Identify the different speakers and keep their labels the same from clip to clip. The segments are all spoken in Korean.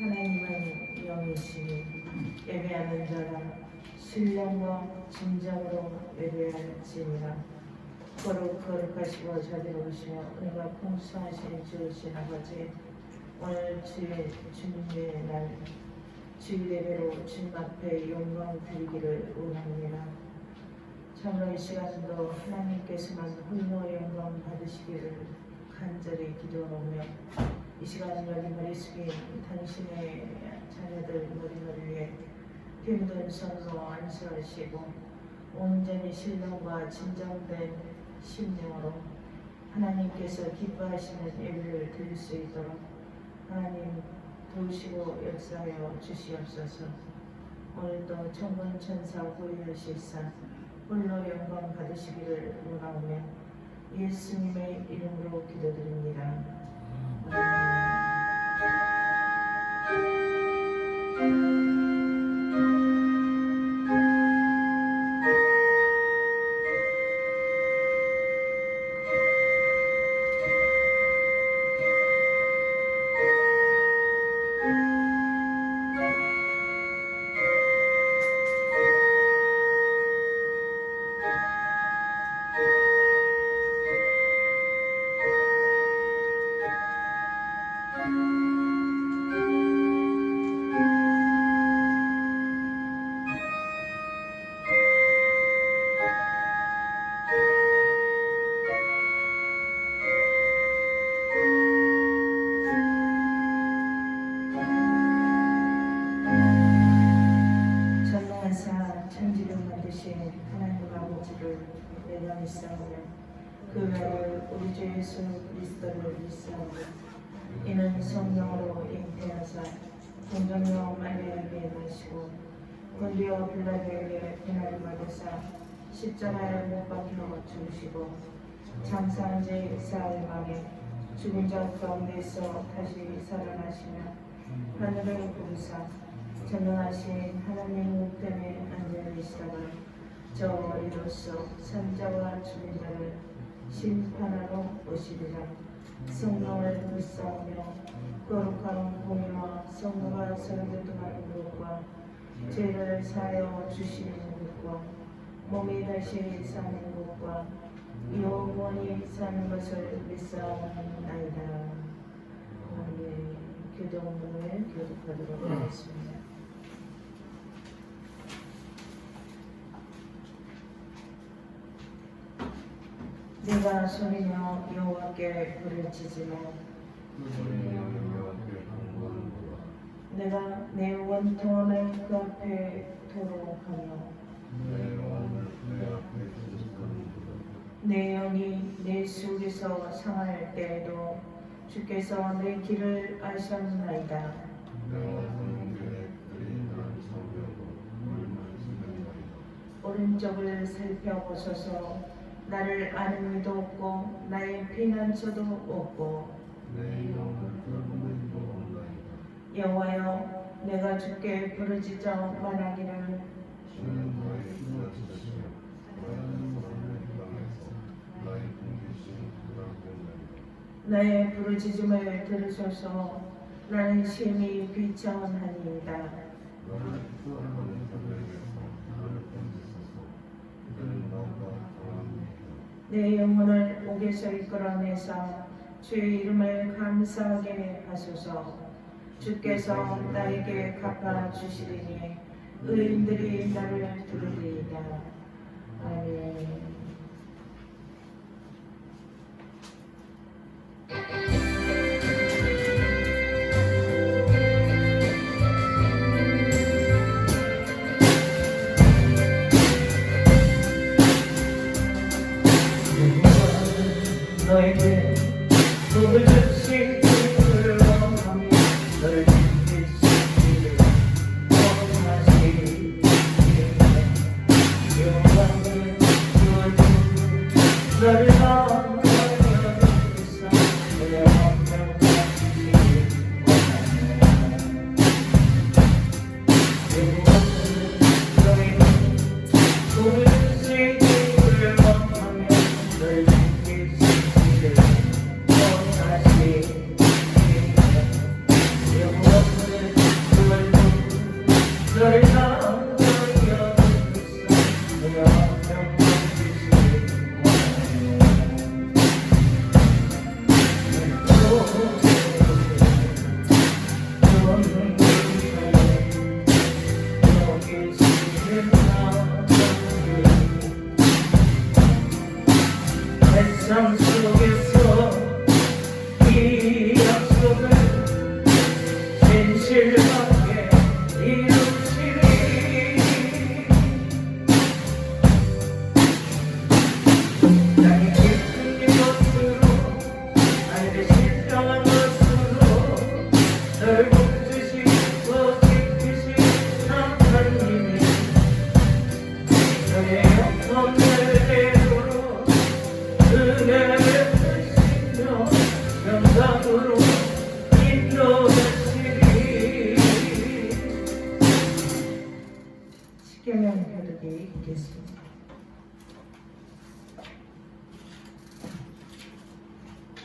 Speaker 1: 하나님은 영이시니 예배하는 자가 신령과 진정으로 예배할지니라. 거룩하시고 자비로우시며 은혜가 풍성하신 주신 아버지, 오늘 주님의 날 주일 예배로 주님 앞에 영광 드리기를 원합니다. 참으로 이 시간도 하나님께서만 홀로 영광 받으시기를 간절히 기도하며, 이 시간 여기 머리 숙인 당신의 자녀들 머리를 위해 힘든 손으로 안수하시고 온전히 신령과 진정된 심령으로 하나님께서 기뻐하시는 예배를 드릴 수 있도록 하나님 도우시고 역사하여 주시옵소서. 오늘도 천군 천사 구위하실사 홀로 영광 받으시기를 원하오며 예수님의 이름으로 기도드립니다. 하나님 아버지를 내가 믿사오며 그 외에 우리 주 예수 그리스도를 믿사오며 이는 성령으로 잉태하사 동정녀 마리아에게 나시고 본디오 빌라도에게 고난을 받으사 십자가에 못 박혀 죽으시고 장사한 지 사흘 만에 죽은 자 가운데서 다시 살아나시며 하늘을 보사 전능하신 하나님 우편에 앉아 계시다가 저 머리로서 산자와 죽은 자를 심판하러 오시리라. 성령을 믿사오며 거룩한 공의와 성도가 서로교통하는 것과 죄를 사하여 주시는 것과 몸이 다시 사는 것과 영원히 사는 것을 믿사옵나이다. 아멘. 교동문을 교독하도록 하겠습니다. 내가 소리며 여호와께 부르짖으며 내가 내 원통함을 그 앞에 토록하며 내 영이 내 속에서 상할 때에도 주께서 내 길을 아셨나이다. 오른쪽을 살펴보소서. 나를 아는 이도 없고 나의 피난처도 없고 여호와여, 내가 주께 부르짖어 말하기를 나의 부르짖음을 들으소서. 나는 심히 비천하니이다. 내 영혼을 옥에서 이끌어내사 주의 이름을 감사하게 하소서. 주께서 나에게 갚아주시리니 의인들이 나를 들으리이다. 아멘. 너에게 복을 주시 원하며 너를 지킬 수 있기를 원하시니 영광을 주어주고 너를 영광하여주사 내 영광을 주시니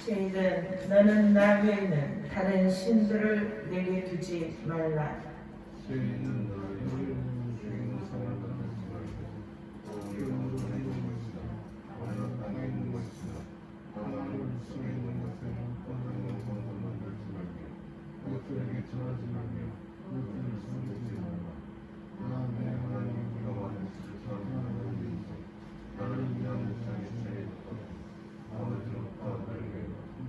Speaker 1: 제1은 너는 나 외에는 다른 신들을 내게 두지 말라.
Speaker 2: 죄인은 너희를 죄인은 사랑하는 말고 우리가 하나 있는 것이다. 하나 땅에 있는 것이다. 하나님 속에 있는 것은 어떤 것도 만들지 말며 그것들에게 전하지 말며 그것들을 섬기지 말라. 내 하나님 네가 만드실 사랑하는 인생 나를 위한 목장에 차려졌다. 아버지로부터 나에게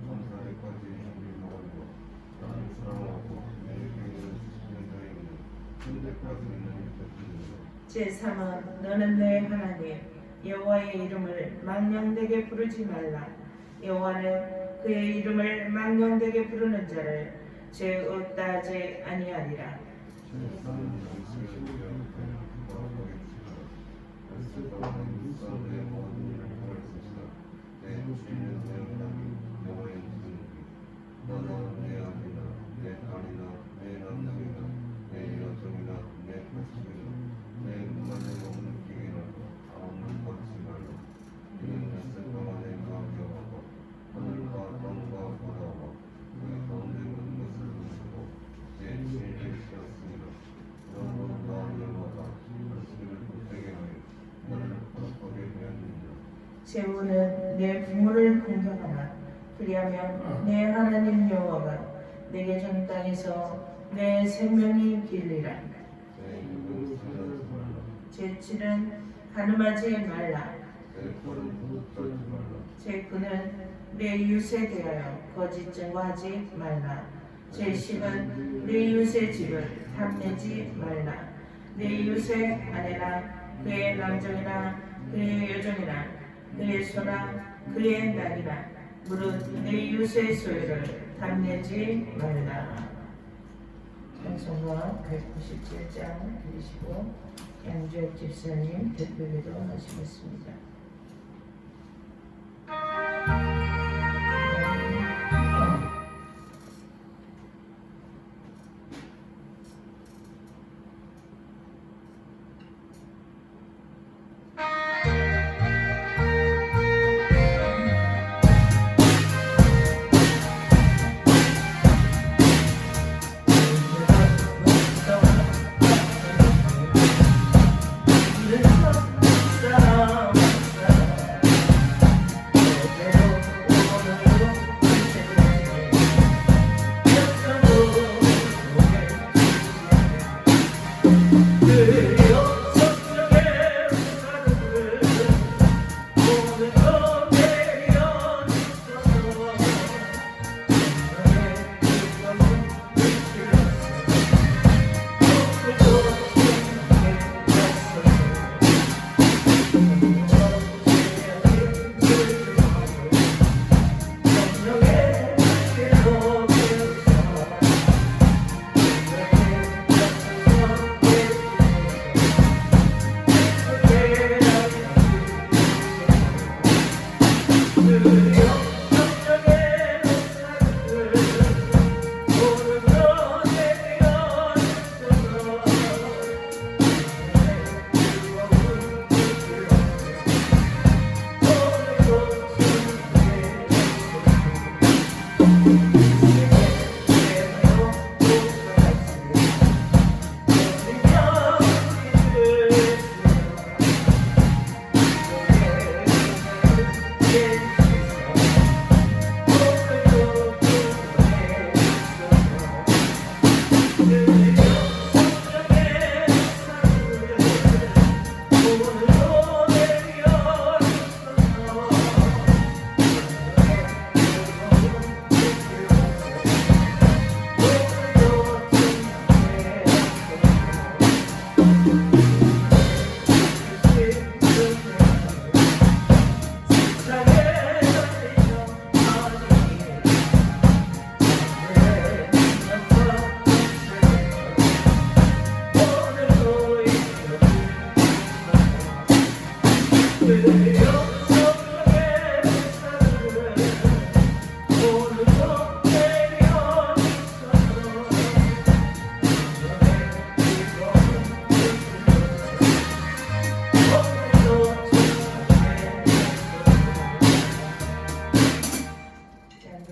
Speaker 2: 천사에까지 준비 먹었고 나를 사랑하고 내게는 지키는 자에게는 현대까지 있는
Speaker 1: 제3은 너는 내 하나님 여호와의 이름을 망령되게 부르지 말라. 여호와는 그의 이름을 망령되게 부르는 자를 죄 없다 하지 아니하리라. 제후는 내 부모를 공경하라. 그리하면 내 하나님 여호와가 내게 준 땅에서 내 생명이 길리라. 제7은 간음하지 말라. 제9는 내 이웃에 대하여 거짓 증거하지 말라. 제10은 내 이웃의 집을 탐내지 말라. 내 이웃의 아내나 그의 남종이나 그의 여종이나 그의 소나 그의 낙이나 무릇 내 이웃의 소유를 탐내지 말라. 찬송가 197장 들으시고 양주혁 집사님 대표기도 하시겠습니다. 사랑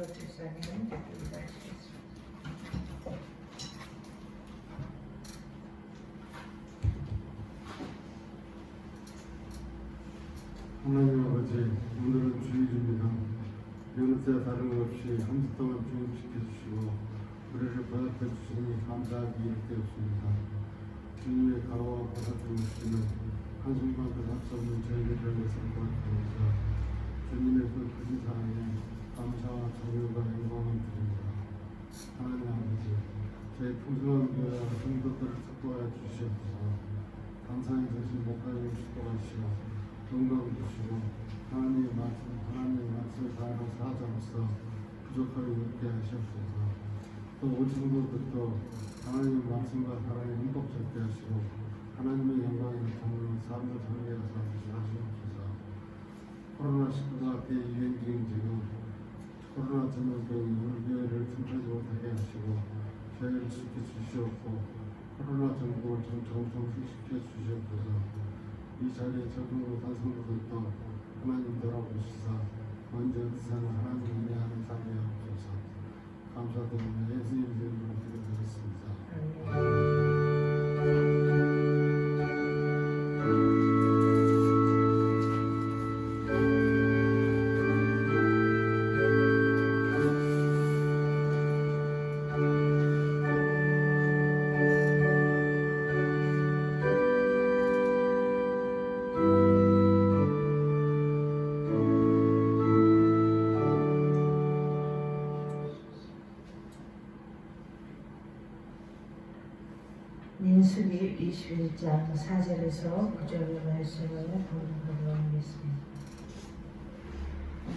Speaker 1: 집사님은 기도하시겠습니다.
Speaker 2: 하나님 아버지, 오늘은 주일입니다. 여느 때 다름없이 한 주 동안 주님 지켜주시고 우리를 보답해 주시니 감사하기 이르게 없습니다. 주님의 가호와 보답해 주시는 한순간도 할 수 없는 저희들을 위해서 고맙습니다. 주님의 그 크신 사랑에 감사와 존경과 영광을 드립니다. 하나님 아버지, 저희 풍성한 교회와 성도들을 축복하여 주시옵소서. 감사의 대신 목사님 축복하시고 건강 주시고 하나님의 말씀을 다하는 사자로서 부족하게 있게 하시옵소서. 또 우리 성도들도 하나님의 말씀과 사랑에 행복하게 하시고 하나님의 영광에 나타나는 삶을 살게 하시옵소서. 코로나19가 대유행 중인 지금 코로나 전염병이 우리 교회를 틈타지 못하게 하시고 저희를 지켜주시옵고 코로나 전국을 정통시켜 주시옵소서. 이 자리에 적응 못한 성도들도 하나님 돌아보시사 먼저 사는 하나님 은혜하는 삶이 없어서 감사드리며 예수님 이름으로 기도드렸습니다.
Speaker 1: 민수기 21장 4절에서 9절의 말씀을 봉독하도록 하겠습니다.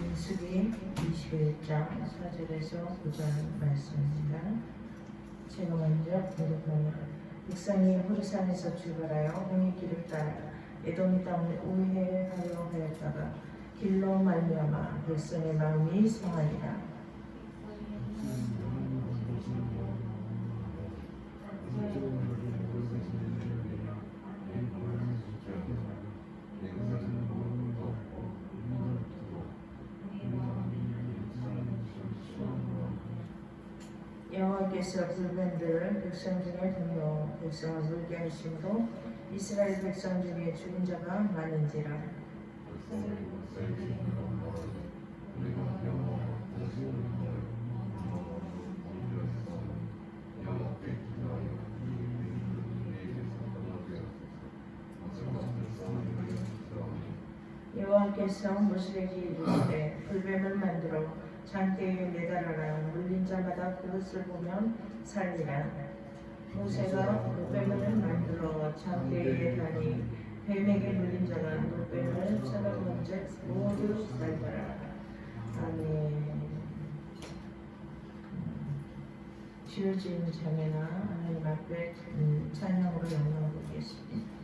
Speaker 1: 민수기 21장 4절에서 9절 말씀입니다. 제가 먼저 봉독합니다. 백성이 호르산에서 출발하여 홍해길을 따라 에돔 땅을 우회하려 하였다가 길로 말미암아 백성의 마음이 상하니라. 여호와께서 불뱀들을 백성 중에 등려 백성을 물게 하심으로 이스라엘 백성 중에 죽은 자가 많은지라. 여호와께서 모세에게 이르시되 불뱀을 만들어 장대에 매달아라. 물린 자마다 그것을 보면 살리라. 모세가 물뱀을 만들어 장대에 다니 뱀에게 물린 자가 물뱀을 쳐다본즉 모두 살더라. 아멘. 지어진 자매나 하나님 앞에 찬양으로 영광 드리겠습니다.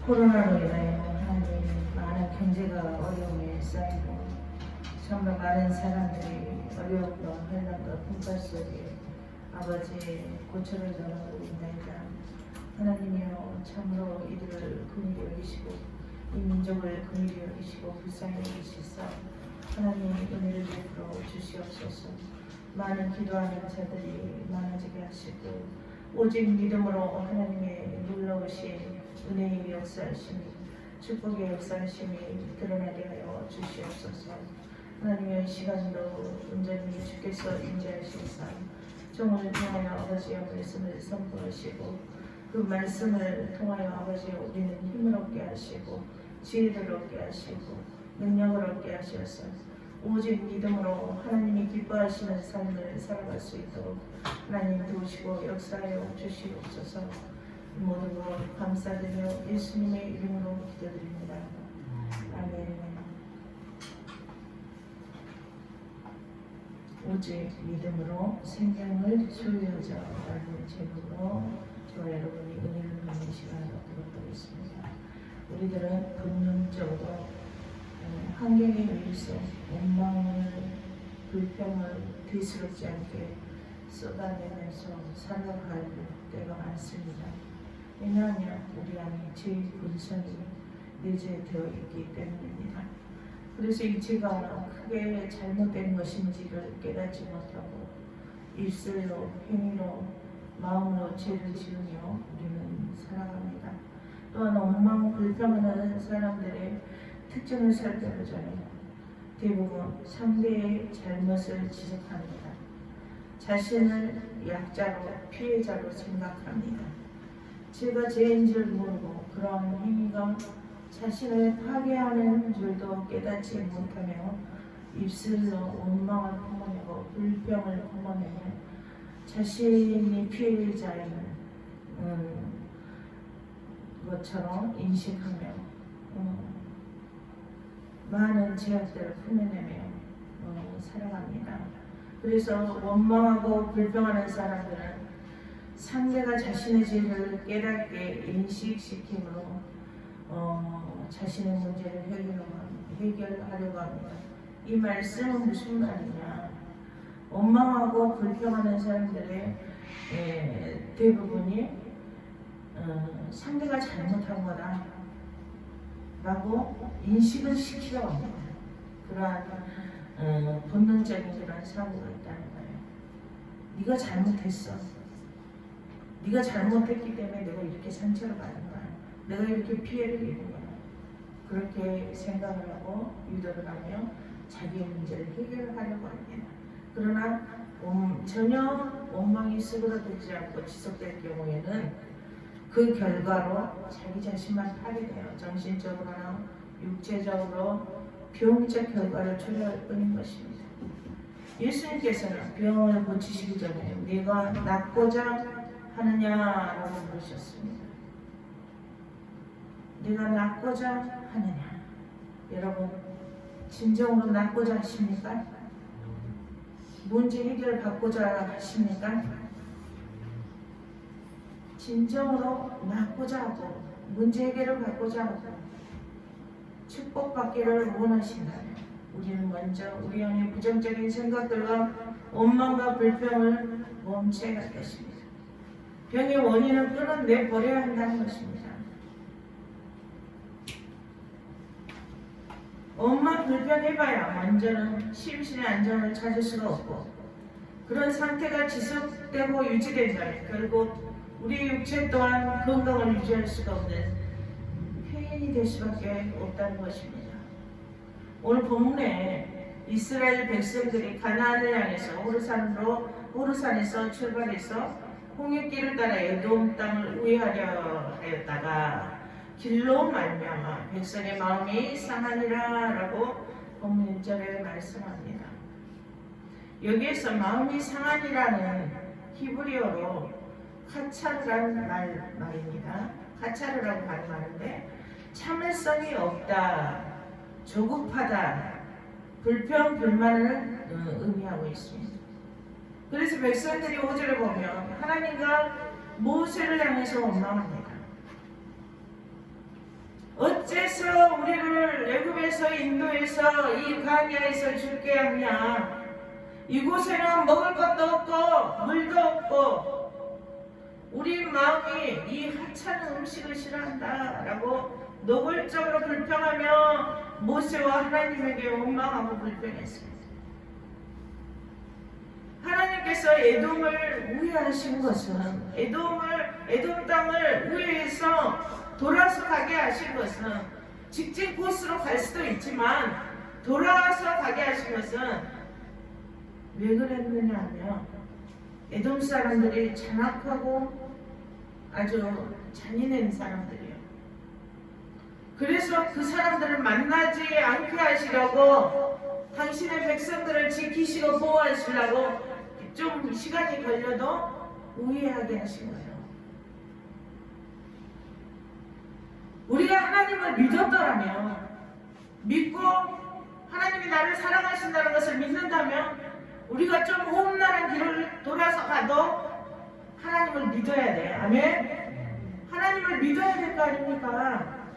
Speaker 1: 코로나로 인하여 하나님 많은 경제가 어려움에 쌓이고 정말 많은 사람들이 어려움과 환난과 풍파 속에 아버지의 고초를 당하고 있나이다. 하나님이여 참으로 이들을 긍휼히 여기시고 이 민족을 긍휼히 여기시고 불쌍히 여기시사 하나님 은혜를 베풀어 주시옵소서. 많은 기도하는 자들이 많아지게 하시고 오직 믿음으로 하나님의 놀라우신 은혜의 역사하심이 축복의 역사하심이 드러나게 하여 주시옵소서. 하나님의 시간도 온전히 주께서 인자하시사 정오를 통하여 아버지의 말씀을 선포하시고 그 말씀을 통하여 아버지의 우리는 힘을 얻게 하시고 지혜를 얻게 하시고 능력을 얻게 하셔서 오직 믿음으로 하나님이 기뻐하시는 삶을 살아갈 수 있도록 하나님 도우시고 역사하여 주시옵소서. 모든 것 감사드려 예수님의 이름으로 기도드립니다. 아멘. 오직 믿음으로 생명을 소유하자 라는 제목으로 저와 여러분이 은혜를 받는 시간을 갖도록 하겠습니다. 우리들은 본능적으로 환경에 의해서 원망을 불평을 뒤스럽지 않게 쏟아내면서 살아갈 때가 많습니다. 왜냐하면 우리 안에 죄의 본성이 내재되어 있기 때문입니다. 그래서 이 죄가 크게 잘못된 것인지를 깨닫지 못하고 입술로 행위로 마음으로 죄를 지으며 우리는 살아갑니다. 또한 원망 불평하는 사람들의 특징을 살펴보자면 대부분 상대의 잘못을 지적합니다. 자신을 약자로 피해자로 생각합니다. 제가 죄인 줄 모르고 그런 행위가 자신을 파괴하는 줄도 깨닫지 못하며 입술로 원망을 퍼내고 불평을 퍼내며 자신이 피해자인 것처럼 인식하며 많은 죄악들을 풀어내며 살아갑니다. 그래서 원망하고 불평하는 사람들은 상대가 자신의 죄를 깨닫게 인식시키므로 자신의 문제를 해결하려고 합니다. 이 말씀은 무슨 말이냐? 원망하고 불평하는 사람들의 대부분이 상대가 잘못한 거다 라고 인식을 시키려고 합니다. 그러한 본능적인 그런 사고가 있다는 거예요. 네가 잘못했어. 네가 잘못했기 때문에 내가 이렇게 상처를 받은 거야. 내가 이렇게 피해를 입은 거야. 그렇게 생각을 하고 유도를 하며 자기의 문제를 해결하려고 합니다. 그러나 전혀 원망이 수그러들지 않고 지속될 경우에는 그 결과로 자기 자신만 파괴돼요. 정신적으로나 육체적으로 병적 결과를 초래할 뿐인 것입니다. 예수님께서는 병을 고치시기 전에 네가 낫고자 하느냐라고 물으셨습니다. 네가 낫고자 하느냐? 여러분 진정으로 낫고자 하십니까? 문제 해결을 받고자 하십니까? 진정으로 낫고자 하고 문제 해결을 받고자 하고 축복받기를 원하신다면 우리는 먼저 우리 안에 부정적인 생각들과 원망과 불평을 멈춰야 할 것입니다. 병의 원인을 끊어내버려야 한다는 것입니다. 원망 불평해봐야 먼저는 심신의 안정을 찾을 수가 없고 그런 상태가 지속되고 유지된다면 결국 우리 육체 또한 건강을 유지할 수가 없는 폐인이 될 수밖에 없다는 것입니다. 오늘 본문에 이스라엘 백성들이 가나안을 향해서 호르산에서 출발해서 홍해길을 따라 에돔 땅을 우회하려 하였다가 길로 말미암아 백성의 마음이 상하니라 라고 본문 1절에 말씀합니다. 여기에서 마음이 상하니라는 히브리어로 카차르라는 말입니다. 카차르라고 하는 말인데 참을성이 없다, 조급하다, 불평, 불만을 의미하고 있습니다. 그래서 백성들이 5절을 보면 하나님과 모세를 향해서 원망합니다. 그래서 우리를 애굽에서 인도해서 이 광야에서 죽게 하냐? 이곳에는 먹을 것도 없고 물도 없고 우리 마음이 이 하찮은 음식을 싫어한다라고 노골적으로 불평하며 모세와 하나님에게 원망하고 불평했습니다. 하나님께서 에돔을 우회하신 것은 에돔 땅을 우회해서 돌아서 가게 하신 것은 직진 코스로 갈 수도 있지만 돌아와서 가게 하신 것은 왜 그랬느냐 하면 에돔 사람들이 잔악하고 아주 잔인한 사람들이에요. 그래서 그 사람들을 만나지 않게 하시려고 당신의 백성들을 지키시고 보호하시려고 좀 시간이 걸려도 우회하게 하신 거예요. 우리가 하나님을 믿었더라면, 믿고 하나님이 나를 사랑하신다는 것을 믿는다면 우리가 좀 험난한 길을 돌아서 가도 하나님을 믿어야 돼. 아멘? 하나님을 믿어야 될 거 아닙니까?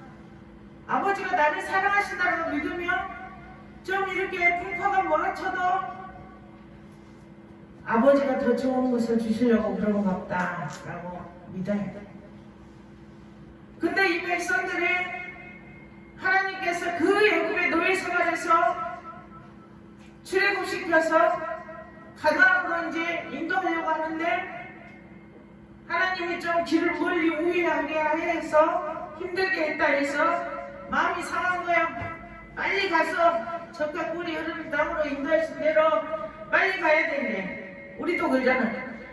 Speaker 1: 아버지가 나를 사랑하신다는 걸 믿으면 좀 이렇게 풍파가 몰아쳐도 아버지가 더 좋은 것을 주시려고 그런 것 같다라고 믿어야 돼. 근데 이 백성들이 하나님께서 그 애굽의 노예 생활에서 출애굽시켜서 가나안으로 이제 인도하려고 하는데 하나님이 좀 길을 멀리 우회하게 해서 힘들게 했다 해서 마음이 상한 거야. 빨리 가서 적과 꿀이 흐르는 땅으로 인도하신 대로 빨리 가야 되는데 우리도 그러잖아.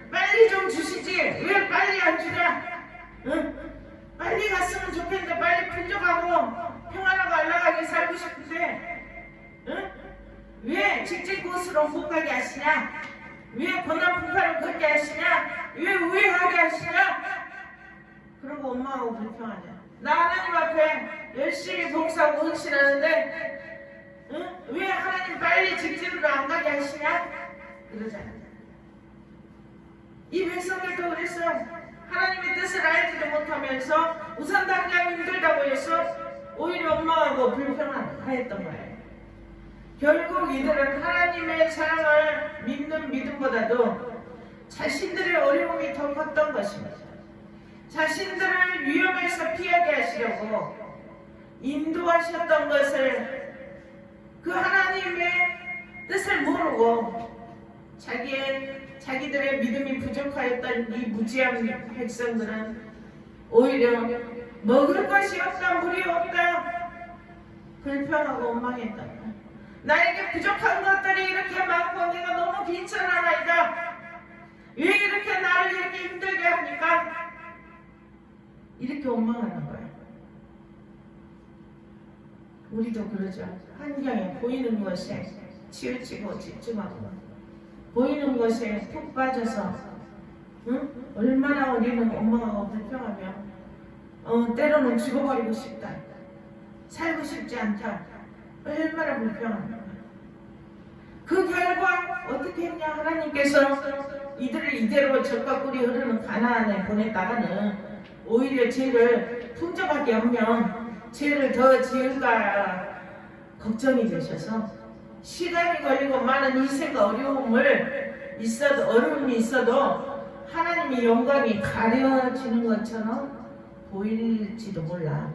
Speaker 1: 빨리 좀 주시지 왜 빨리 안 주냐? 응? 빨리 갔으면 좋겠는데 빨리 풍족하고 평안하고 안락하게 살고 싶은데 응? 왜 직진 곳으로 못 가게 하시냐? 왜 고난 풍파를 걷게 하시냐? 왜 우회하게 하시냐? 그러고 원망하고 불평하냐? 나 하나님 앞에 열심히 봉사하고 헌신하는데 응? 왜 하나님 빨리 직진으로 안 가게 하시냐? 그러잖아. 이 백성들도 그래서 하나님의 뜻을 알지도 못하면서 우선 당장 힘들다고 해서 오히려 원망하고 불평하였던 거예요. 결국 이들은 하나님의 사랑을 믿는 믿음보다도 자신들의 어려움이 더 컸던 것입니다. 자신들을 위험에서 피하게 하시려고 인도하셨던 것을 그 하나님의 뜻을 모르고 자기들의 믿음이 부족하였던 이 무지한 백성들은 오히려 먹을 것이 없다, 물이 없다 불평하고 원망했다. 나에게 부족한 것들이 이렇게 많고 내가 너무 빈천하나이다. 왜 이렇게 나를 이렇게 힘들게 하니까 이렇게 원망하는 거예요. 우리도 그러죠. 환경에 보이는 것에 치우치고 집중하고 보이는 것에 푹 빠져서 응? 얼마나 우리는 원망하고 불평하며 때로는 죽어버리고 싶다. 살고 싶지 않다. 얼마나 불평합니까? 그 결과 어떻게 했냐? 하나님께서 이들을 이대로 적과 꿀이 흐르는 가나안에 보냈다가는 오히려 죄를 풍족하게 하면 죄를 더 지을까 걱정이 되셔서 시간이 걸리고 많은 희생과 어려움이 있어도 하나님의 영광이 가려지는 것처럼 보일지도 몰라.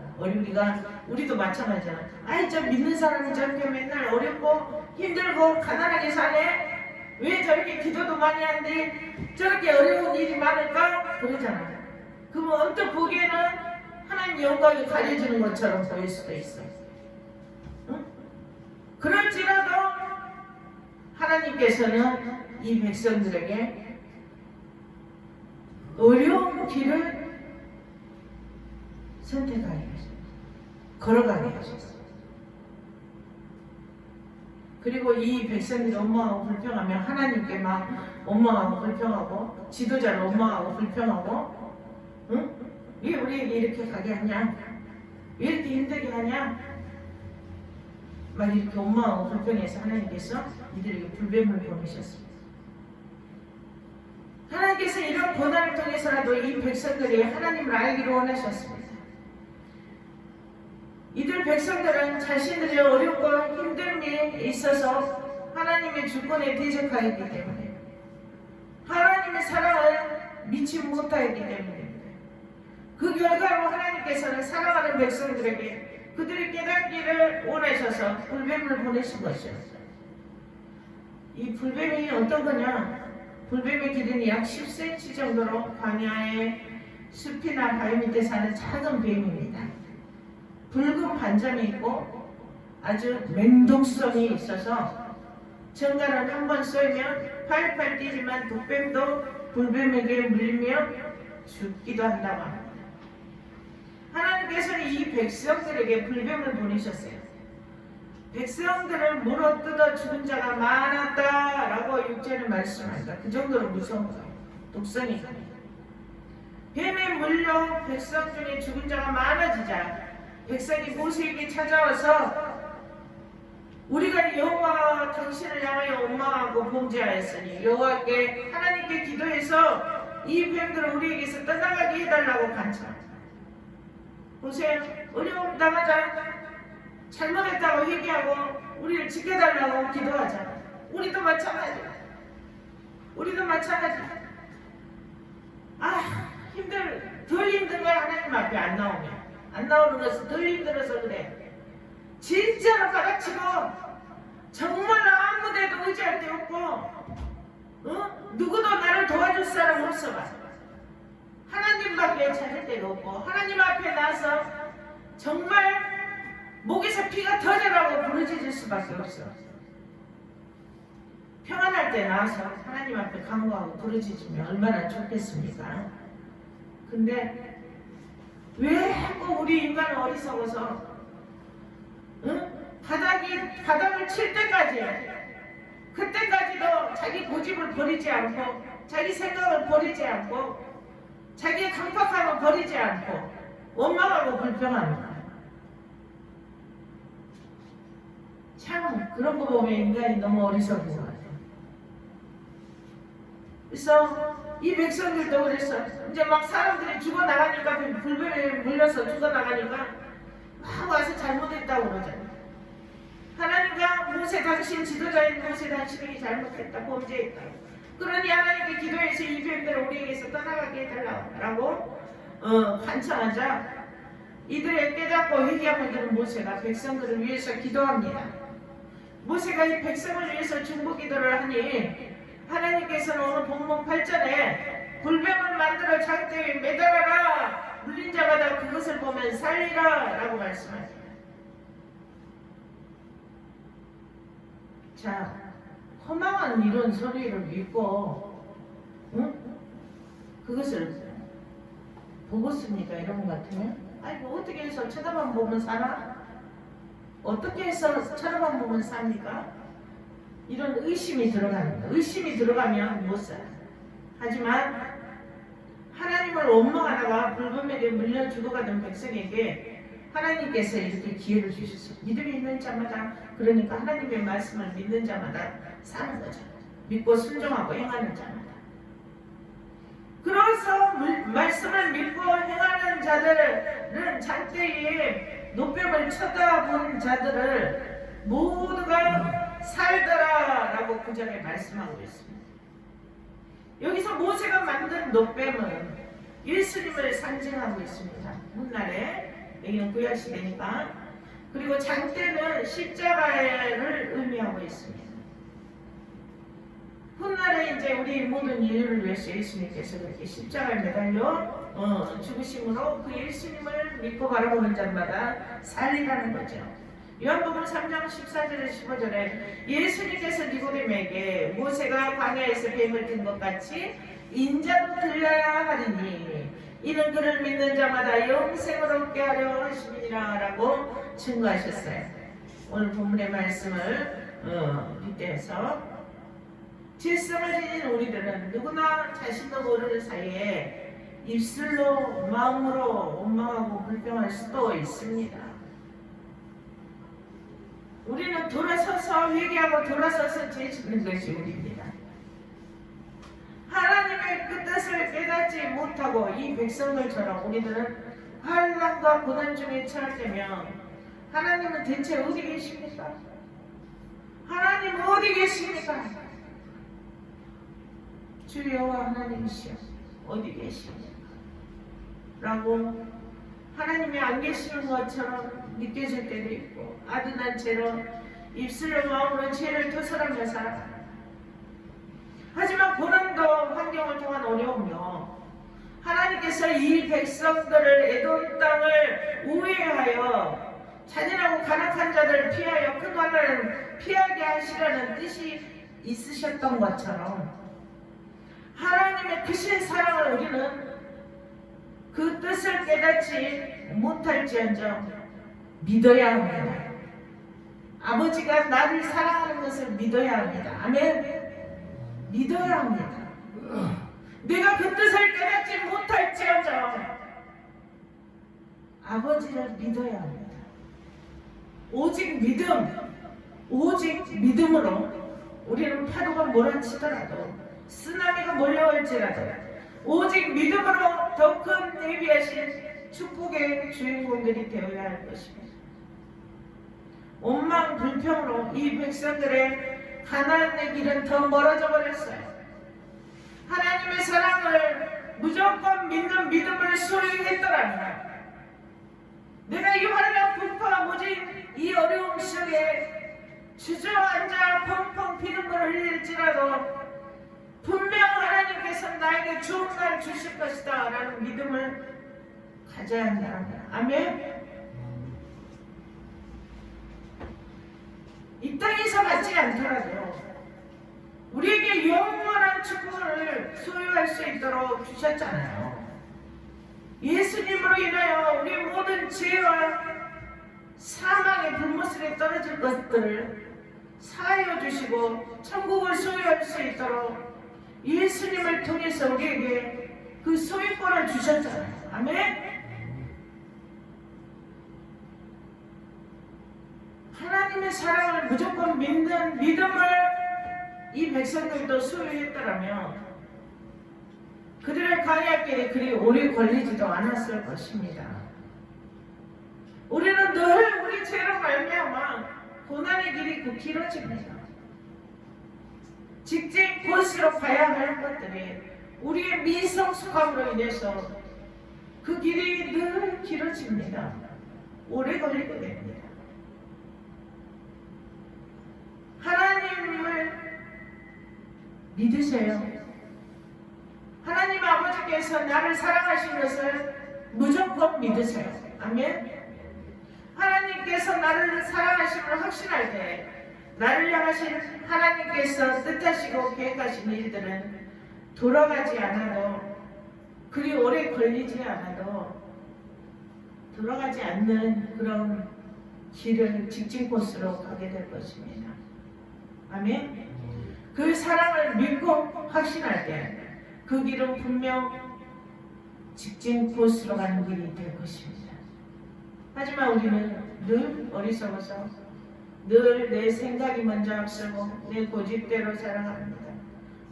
Speaker 1: 우리도 마찬가지잖아. 아이 저 믿는 사람이 저렇게 맨날 어렵고 힘들고 가난하게 사네? 왜 저렇게 기도도 많이 하는데 저렇게 어려운 일이 많을까? 그러잖아. 그러면 언뜻 보기에는 하나님 영광이 가려지는 것처럼 보일 수도 있어. 응? 그럴지라도 하나님께서는 이 백성들에게 어려운 길을 선택하게 하셨어요. 걸어가게 하셨어요. 그리고 이 백성들이 원망하고 불평하며 하나님께 막 원망하고 불평하고 지도자를 원망하고 불평하고 응? 왜 우리에게 이렇게 가게 하냐? 왜 이렇게 힘들게 하냐? 막 이렇게 원망하고 불평해서 하나님께서 이들에게 불뱀을 보내셨습니다. 하나님께서 이런 고난을 통해서라도 이 백성들이 하나님을 알기를 원하셨습니다. 이들 백성들은 자신들의 어렵고 힘듦에 있어서 하나님의 주권에 대적하였기 때문에 하나님의 사랑을 믿지 못하였기 때문입니다. 그 결과로 하나님께서는 사랑하는 백성들에게 그들이 깨닫기를 원하셔서 불뱀을 보내신 것이었어요. 이 불뱀이 어떤 거냐? 불뱀의 길이는 약 10cm 정도로 광야의 숲이나 바위 밑에 사는 작은 뱀입니다. 붉은 반점이 있고 아주 맹독성이 있어서 정갈은 한 번 쏘면 팔팔 뛰지만 독뱀도 불뱀에게 물리며 죽기도 한다고 합니다. 하나님께서는 이 백성들에게 불뱀을 보내셨어요. 백성들을 물어뜯어 죽은 자가 많았다라고 6절에 말씀합니다. 그 정도로 무서운 거예요. 독성이 강해요. 뱀에 물려 백성 중에 죽은 자가 많아지자 백성이 모세에게 찾아와서 우리가 여호와 당신을 향하여 원망하고 범죄하였으니 여호와께 하나님께 기도해서 이 뱀들을 우리에게서 떠나가게 해달라고 간청합니다. 보세요. 어려움 당하자 잘못했다고 얘기하고 우리를 지켜달라고 기도하자. 우리도 마찬가지야. 덜 힘든 거야. 하나님 앞에 안 나오는 것은 덜 힘들어서 그래. 진짜로 가르치고 정말로 아무데도 의지할 데 없고 누구도 나를 도와줄 사람 없어 봐. 하나님밖에 찾을 데가 없고 하나님 앞에 나서 정말 목에서 피가 터져라고 부르짖을 수밖에 없어. 평안할 때 나와서 하나님 앞에 간구하고 부르짖으면 얼마나 좋겠습니까? 근데 왜 꼭 우리 인간은 어리석어서 바닥을 칠 때까지 그때까지도 자기 고집을 버리지 않고 자기 생각을 버리지 않고 자기의 강팍함을 버리지 않고 원망하고 불평합니다. 참 그런 거 보면 인간이 너무 어리석은 것 같아요. 그래서 이 백성들도 그랬어. 이제 막 사람들이 죽어나가니까 불뱀에 물려서 죽어나가니까 막 와서 잘못했다고 그러잖아요. 하나님과 모세 당신 지도자인 모세 당신이 잘못했다 범죄했다. 그러니 하나님께 기도해서 이 뱀들을 우리에게서 떠나가게 해달라고 간청하자 이들의 깨닫고 회개하고 있는 모세가 백성들을 위해서 기도합니다. 모세가 이 백성을 위해서 중보 기도를 하니 하나님께서는 오늘 본문 8절에 불뱀을 만들어 장대에 매달아라 물린 자마다 그것을 보면 살리라 라고 말씀하십니다. 자, 허망한 이런 소리를 믿고 그것을 보겠습니까? 이런 것 같으면 아이고 어떻게 해서 쳐다만 보면 사나? 어떻게 해서 쳐다만 보면 삽니까? 이런 의심이 들어갑니다. 의심이 들어가면 못 살아요. 하지만 하나님을 원망하다가 불뱀에게 물려 죽어가던 백성에게 하나님께서 이렇게 기회를 주셨어요. 믿음이 있는 자마다 그러니까 하나님의 말씀을 믿는 자마다 사는 거죠. 믿고 순종하고 행하는 자마다. 그래서 말씀을 믿고 행하는 자들은 장대에 노뱀을 쳐다본 자들을 모두가 살더라라고 구절에 말씀하고 있습니다. 여기서 모세가 만든 노뱀은 예수님을 상징하고 있습니다. 훗날에 여기는 구약시대니까. 그리고 장대는 십자가를 의미하고 있습니다. 훗날에 이제 우리 모든 인류를 위해서 예수님께서 그렇게 십자가에 매달려 죽으심으로 그 예수님을 믿고 바라보는 자마다 살리라는 거죠. 요한복음 3장 14절에 15절에 예수님께서 니고데모에게 모세가 광야에서 뱀을 든 것 같이 인자도 들려야 하리니 이는 그를 믿는 자마다 영생을 얻게 하려 하심이니라 라고 증거하셨어요. 오늘 본문의 말씀을 빗대서 질성을 지닌 우리들은 누구나 자신도 모르는 사이에 입술로 마음으로 원망하고 불평할 수도 있습니다. 우리는 돌아서서 회개하고 돌아서서 죄짓는 것이 우리입니다. 하나님의 그 뜻을 깨닫지 못하고 이 백성들처럼 우리들은 환난과 고난 중에 처할 때면 하나님은 대체 어디 계십니까? 하나님 어디 계십니까? 주 여호와 하나님이시여 어디 계십니까? 라고 하나님이 안 계시는 것처럼 느껴질 때도 있고 아둔한 채로 입술로 마음으로 죄를 토설하며 살아갑니다. 하지만 고난도 환경을 통한 어려움요 하나님께서 이 백성들을 에돔 땅을 우회하여 잔인하고 간악한 자들을 피하여 큰 환난을 피하게 하시라는 뜻이 있으셨던 것처럼 하나님의 크신 사랑을 우리는 그 뜻을 깨닫지 못할지언정 믿어야 합니다. 아버지가 나를 사랑하는 것을 믿어야 합니다. 아멘. 믿어야 합니다. 내가 그 뜻을 깨닫지 못할지언정 아버지를 믿어야 합니다. 오직 믿음으로 우리는 파도가 몰아치더라도 쓰나미가 몰려올지라도 오직 믿음으로 더 큰 예비하신 축복의 주인공들이 되어야 할 것입니다. 원망 불평으로 이 백성들의 가나안의 길은 더 멀어져 버렸어요. 하나님의 사랑을 무조건 믿는 믿음을 소유했더라면 내가 이 환난 분파 모진 이 어려움 속에 주저앉아 펑펑 피눈물을 흘릴지라도 분명 하나님께서 나에게 좋은 날 주실 것이다 라는 믿음을 가져야 한다는 거야. 아멘. 이 땅에서 받지 않더라도 우리에게 영원한 축복을 소유할 수 있도록 주셨잖아요. 예수님으로 인하여 우리 모든 죄와 사망의 불못에 떨어질 것들을 사하여 주시고 천국을 소유할 수 있도록 예수님을 통해서 우리에게 그 소유권을 주셨잖아요. 아멘. 하나님의 사랑을 무조건 믿는 믿음을 이 백성들도 소유했더라면 그들의 광야길이 그리 오래 걸리지도 않았을 것입니다. 우리는 늘 우리 죄로 말미암아 고난의 길이 길어집니다. 직진 곳으로 가야 할 것들이 우리의 미성숙함으로 인해서 그 길이 늘 길어집니다. 오래 걸리게 됩니다. 하나님을 믿으세요. 하나님 아버지께서 나를 사랑하신 것을 무조건 믿으세요. 아멘. 하나님께서 나를 사랑하심을 확신할 때 나를 향하신 하나님께서 뜻하시고 계획하신 일들은 돌아가지 않아도 그리 오래 걸리지 않아도 돌아가지 않는 그런 길을 직진 코스로 가게 될 것입니다. 아멘. 그 사랑을 믿고 확신할 때 그 길은 분명 직진 코스로 가는 길이 될 것입니다. 하지만 우리는 늘 어리석어서 늘 내 생각이 먼저 앞서고 내 고집대로 살아갑니다.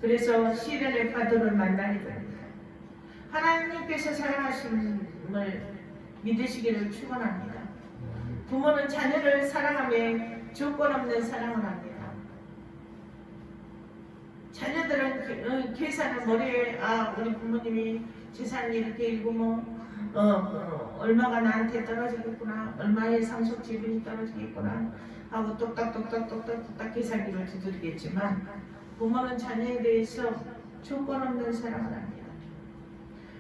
Speaker 1: 그래서 시련의 파도를 만나게 됩니다. 하나님께서 사랑하심을 믿으시기를 축원합니다. 부모는 자녀를 사랑하며 조건 없는 사랑을 합니다. 자녀들은 계산을 머리에 우리 부모님이 재산이 이렇게 읽으면 얼마가 나한테 떨어지겠구나, 얼마의 상속 지분이 떨어지겠구나 하고 똑딱 계산기를 두드리겠지만 부모는 자녀에 대해서 조건 없는 사랑을 합니다.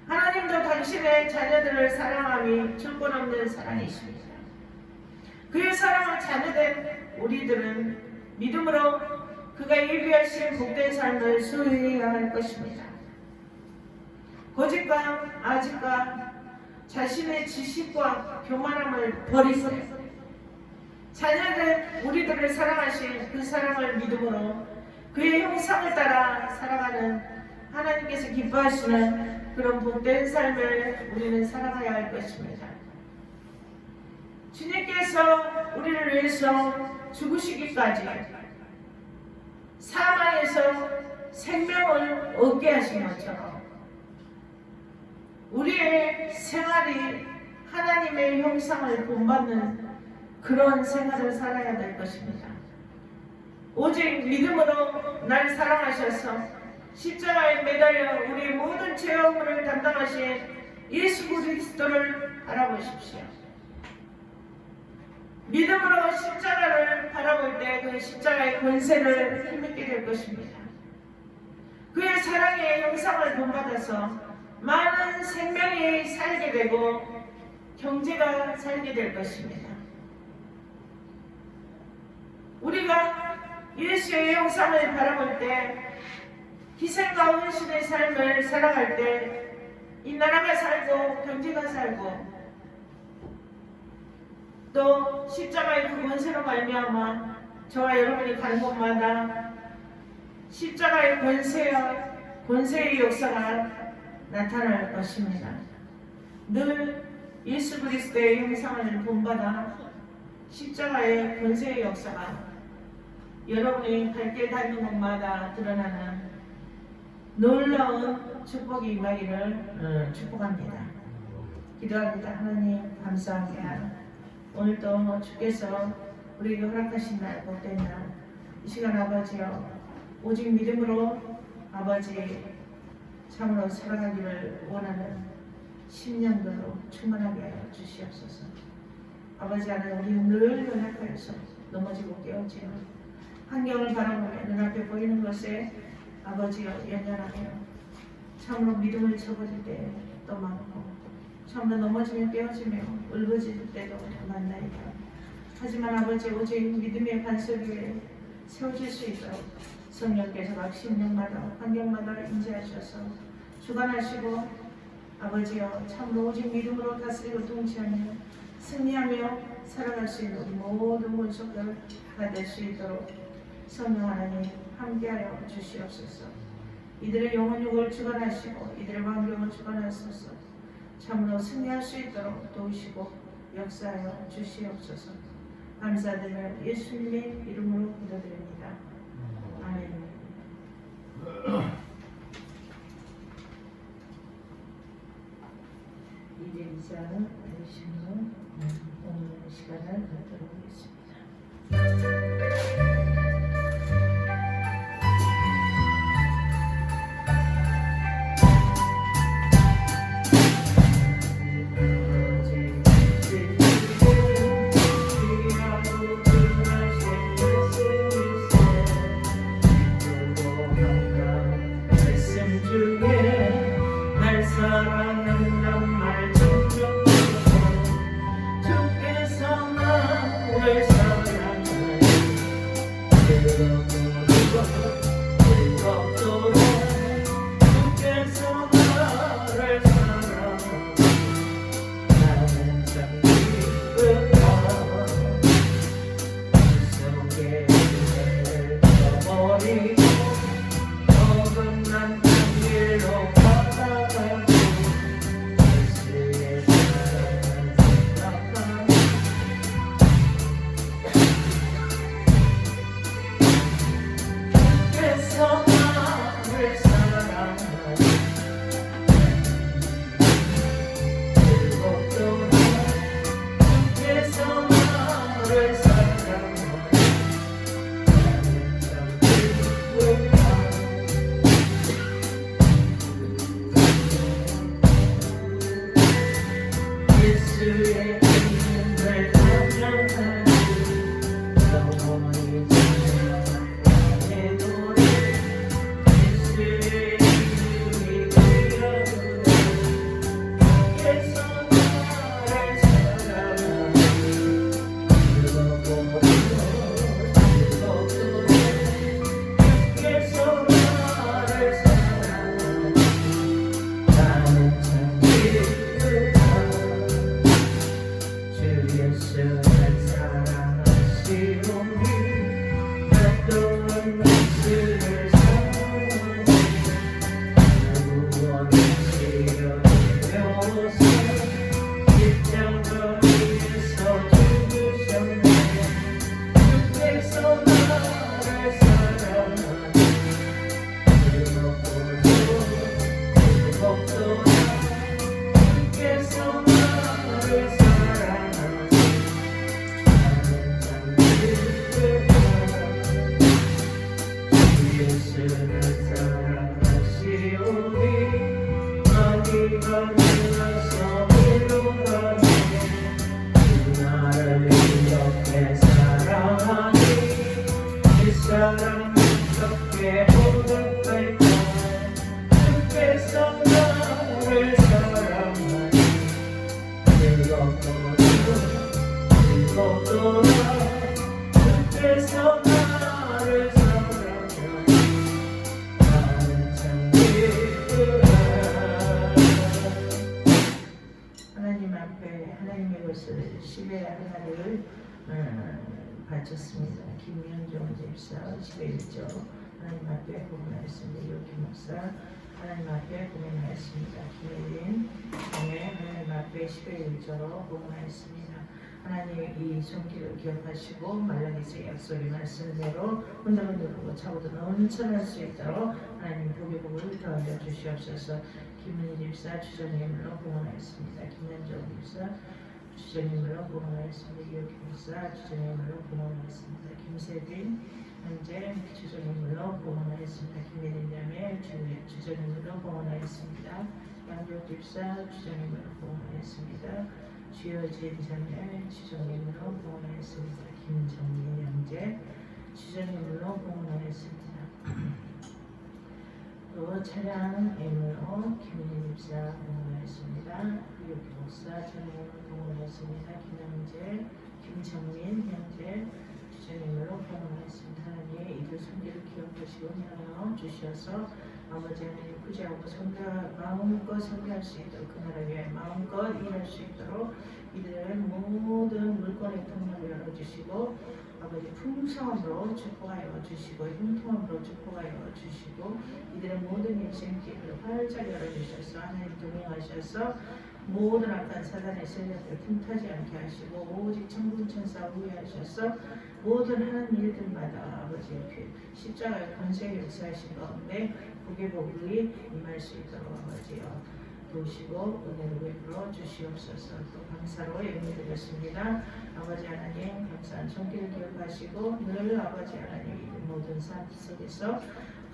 Speaker 1: 하나님도 당신의 자녀들을 사랑함이 조건 없는 사랑이십니다. 그의 사랑을 자녀된 우리들은 믿음으로 그가 예비하신 복된 삶을 소유해야 할 것입니다. 고집과 아집과 자신의 지식과 교만함을 버리세요. 자녀된 우리들을 사랑하신 그 사랑을 믿음으로 그의 형상을 따라 살아가는 하나님께서 기뻐하시는 그런 복된 삶을 우리는 살아가야 할 것입니다. 주님께서 우리를 위해서 죽으시기까지 사망에서 생명을 얻게 하신 것처럼 우리의 생활이 하나님의 형상을 본받는 그런 생활을 살아야 될 것입니다. 오직 믿음으로 날 사랑하셔서 십자가에 매달려 우리 모든 죄와 허물을 담당하신 예수 그리스도를 바라보십시오. 믿음으로 십자가를 바라볼 때 그 십자가의 권세를 힘입게 될 것입니다. 그의 사랑의 형상을 본받아서 많은 생명이 살게 되고 경제가 살게 될 것입니다. 우리가 예수의 형상을 바라볼 때 희생과 헌신의 삶을 살아갈 때 이 나라가 살고 경제가 살고 또 십자가의 그 권세로 말미암아 저와 여러분이 가는 곳마다 십자가의 권세의 역사가 나타날 것입니다. 늘 예수 그리스도의 형상을 본받아 십자가의 권세의 역사가 여러분이 갈 길 닿는 곳마다 드러나는 놀라운 축복이 임하기를 축복합니다. 기도합니다. 하나님 감사합니다. 오늘도 주께서 우리에게 허락하신 날, 복된 날, 이 시간 아버지여 오직 믿음으로 아버지 참으로 살아가기를 원하는 10년도로 충만하게 하여 주시옵소서. 아버지 하나님 우리는 늘 연약하여서 넘어지고 깨어지며 환경을 바라보며 눈앞에 보이는 것에 아버지여 연연하며 참으로 믿음을 접어질 때도 많고 참으로 넘어지며 깨어지며 울부짖을 때도 많나이다. 하지만 아버지 오직 믿음의 반석 위에 세워질 수 있도록 성령께서 각 심령마다 환경마다 인지하셔서 주관하시고 아버지여 참으로 오직 믿음으로 다스리고 통치하며 승리하며 살아갈 수 있는 우리 모든 권속들 다 될 수 있도록 성령 하나님 함께하여 주시옵소서. 이들의 영혼육을 주관하시고 이들의 환경을 주관하소서. 참으로 승리할 수 있도록 도우시고 역사하여 주시옵소서. 감사드리며 예수님의 이름으로 기도드립니다. 아멘. 이제 인사를 드리시면 오늘 시간을 갖도록 하겠습니다. 사랑한단 말 주께서 나를 사랑하네. 즐겁도록 주께서 나를 사랑하네. 나는 참 기쁘다. 속에 떠버리고 어긋난 길로 걸어가 없더라 주께서 나를 사랑하니 나는 참 기쁘다. 하나님 앞에 하나님의 것을 신뢰하는 하나를 바쳤습니다. 김현종 집사 11조 하나님 앞에 고민하였습니다. 이렇게 목사 하나님 앞에 고민하였습니다. 김혜린 하나님 앞에 11조로 고민하였습니다. 하나님 이 손길을 기억하시고 말라기서 약속의 말씀대로 흔들흔들고 차고도 넘쳐날 수 있도록 하나님 복의 복을 더하여 주시옵소서. 김은희 집사 주전님으로 공헌하였습니다. 김현정 집사 주전님으로 공헌하였습니다. 이혁기 목사 주전님으로 공헌하였습니다. 김세빈 현재 주전님으로 공헌하였습니다. 김혜린 자매 주전님으로 공헌하였습니다. 양조 집사 주전님으로 공헌하였습니다. 주여진 자매 주전님으로 공헌하였습니다. 김정민 형제 주전님으로 공헌하였습니다. 또 차량 예물로 김은희 집사 공헌하였습니다. 이혁기 목사 차량으로 공헌하였습니다. 김영재 김정민 형제 주전님으로 공헌하였습니다. 하나님 이들 손길을 기억하시고 인하여 주셔서 아버지 하나님 구제하고 마음껏 섬겨할 수 있도록 그 나라를 위해 마음껏 일할 수 있도록 이들의 모든 물건의 통로를 열어주시고 아버지 풍성함으로 축복하여 주시고 형통함으로 축복하여 주시고 이들의 모든 인생길을 활짝 열어주셔서 하나님 동행하셔서 모든 악한 사단의 세력을 틈타지 않게 하시고 오직 천군 천사 우회하셔서 모든 하는 일들마다 아버지 십자가의 권세를 역사하신 가운데 복의 복이 임할 수 있도록 아버지여 도우시고 은혜를 베풀어 주시옵소서. 또 감사로 예배드렸습니다. 아버지 하나님 감사한 손길을 기억하시고 늘 아버지 하나님 이 모든 삶 속에서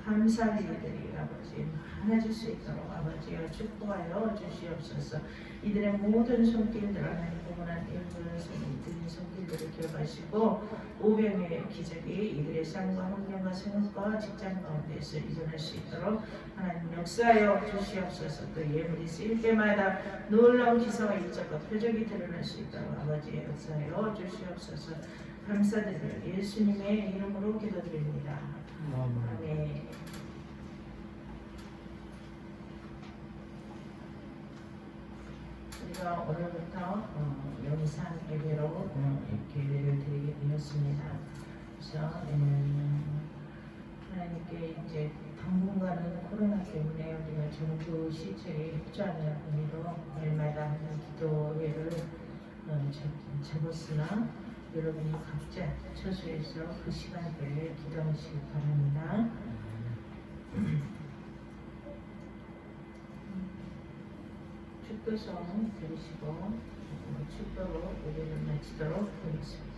Speaker 1: 감사의 일들이 아버지 많아질 수 있도록 아버지여 축복하여 주시옵소서. 이들의 모든 손길들 하나님 공헌한 일들을 이들의 손길들을 기억하시고 오병의 기적이 이들의 삶과 환경과 생활과 직장 가운데서 일어날 수 있도록 하나님 역사하여 주시옵소서. 또 예물이 쓰일 때마다 놀라운 기사와 일적과 표적이 드러날 수 있도록 아버지의 역사하여 주시옵소서. 감사드려 예수님의 이름으로 기도드립니다. 아멘. 우리가 오늘부터 영상 예배로 이렇게 예배를 드리게 되었습니다. 그래서 하나님께 이제 당분간은 코로나 때문에 우리가 정부 시책에 협조하는 의미로 매일마다 하는 기도회를 접었으나 여러분이 각자 처소에서 그 시간대에 기도하시기 바랍니다. 축도성 드리시고 축도로 예배를 마치도록 하겠습니다.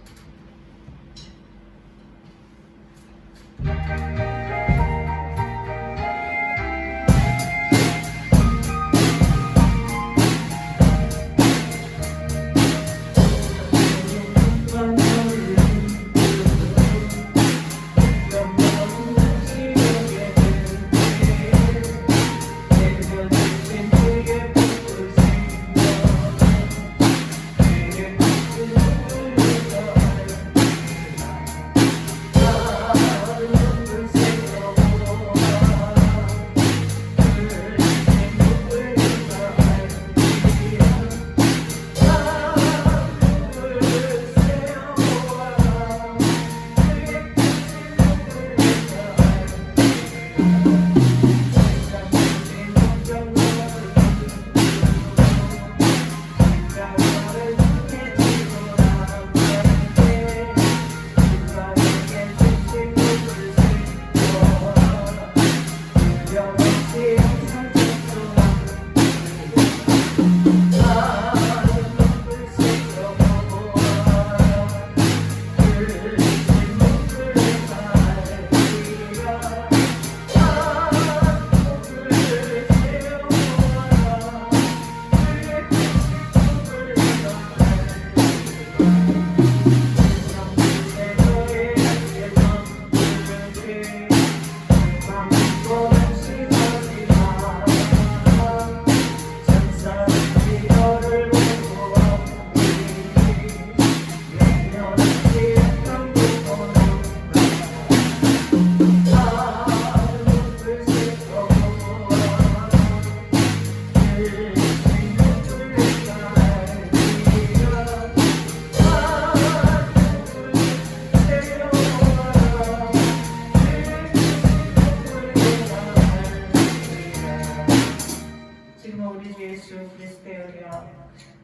Speaker 1: 되시는 우리 주 예수 그리스도의 은혜와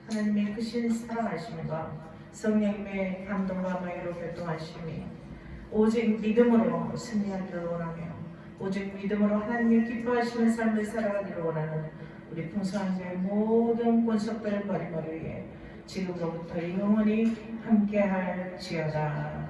Speaker 1: 하나님의 크신 사랑하심과 성령님의 감동과 마이로 교통하심이 오직 믿음으로 승리하기를 원하며 오직 믿음으로 하나님의 기뻐하시는 삶을 살아가기를 원하는 우리 풍성한교회 모든 권속들의 머리머리 위에 지금로부터 영원히 함께할지어다.